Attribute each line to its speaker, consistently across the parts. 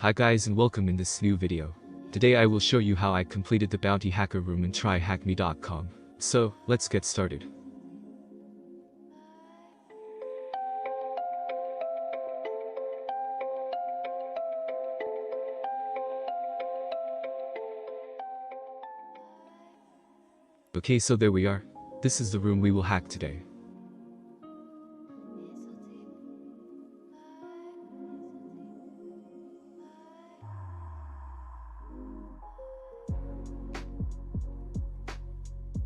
Speaker 1: Hi guys and welcome in this new video. Today I will show you how I completed the bounty hacker room in tryhackme.com. So, let's get started. Okay, so there we are. This is the room we will hack today.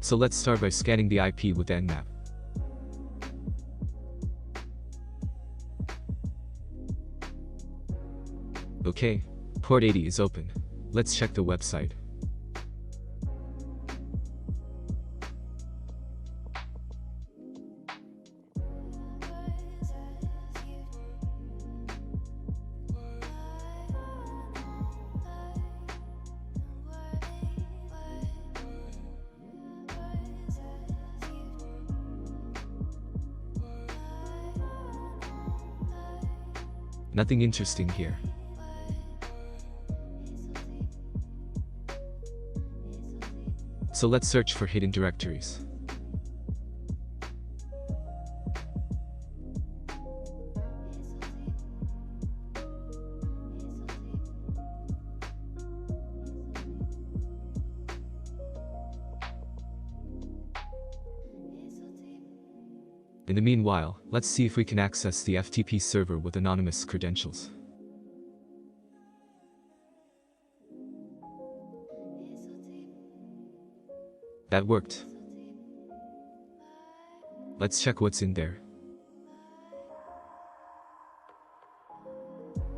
Speaker 1: So let's start by scanning the IP with Nmap. Okay, port 80 is open. Let's check the website. Nothing interesting here. So let's search for hidden directories. In the meanwhile, let's see if we can access the FTP server with anonymous credentials. That worked. Let's check what's in there.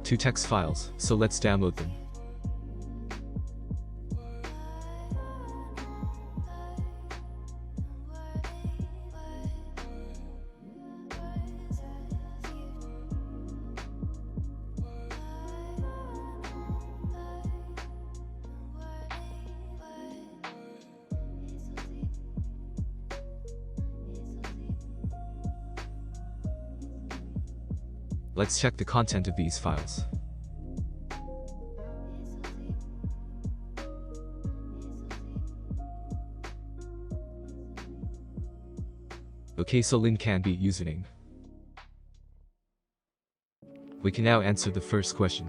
Speaker 1: 2 text files, so let's download them. Let's check the content of these files. Okay, so link can be username. We can now answer the first question.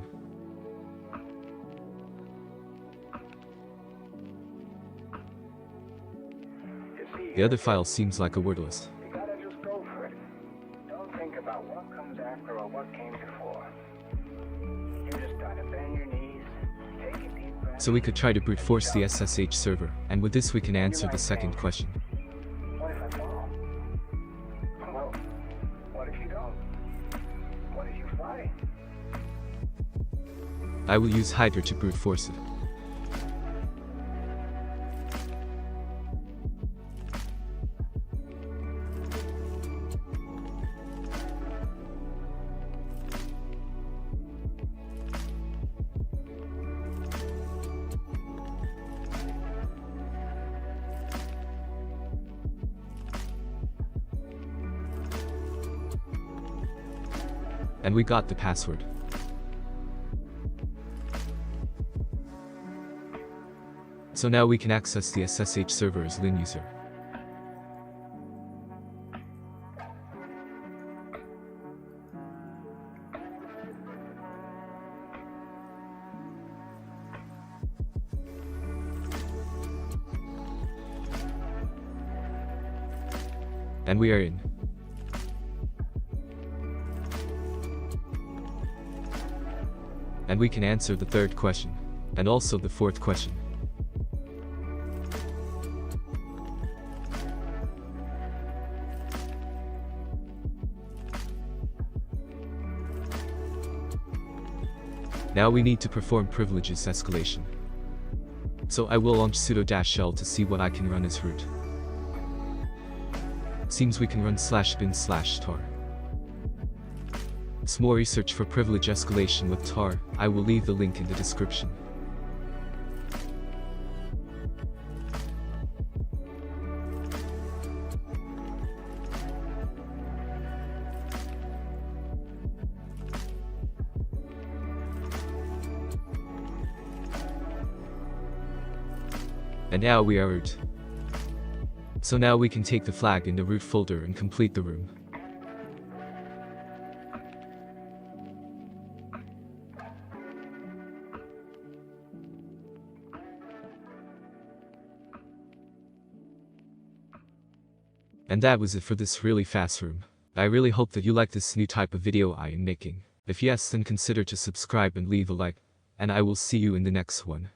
Speaker 1: The other file seems like a wordless.
Speaker 2: About what comes after or what came before. You just gotta bend your knees, take a deep breath.
Speaker 1: So we could try to brute force the SSH server, and with this we can answer the second question.
Speaker 2: What if I fall? Well, what if you don't? What if you fly?
Speaker 1: I will use Hydra to brute force it. And we got the password. So now we can access the SSH server as Lin user. And we are in. And we can answer the third question, and also the fourth question. Now we need to perform privileges escalation. So I will launch sudo-shell to see what I can run as root. Seems we can run /bin/tar. Some more research for privilege escalation with tar, I will leave the link in the description. And now we are root. So now we can take the flag in the root folder and complete the room. And that was it for this really fast room. I really hope that you like this new type of video I am making. If yes, then consider to subscribe and leave a like, and I will see you in the next one.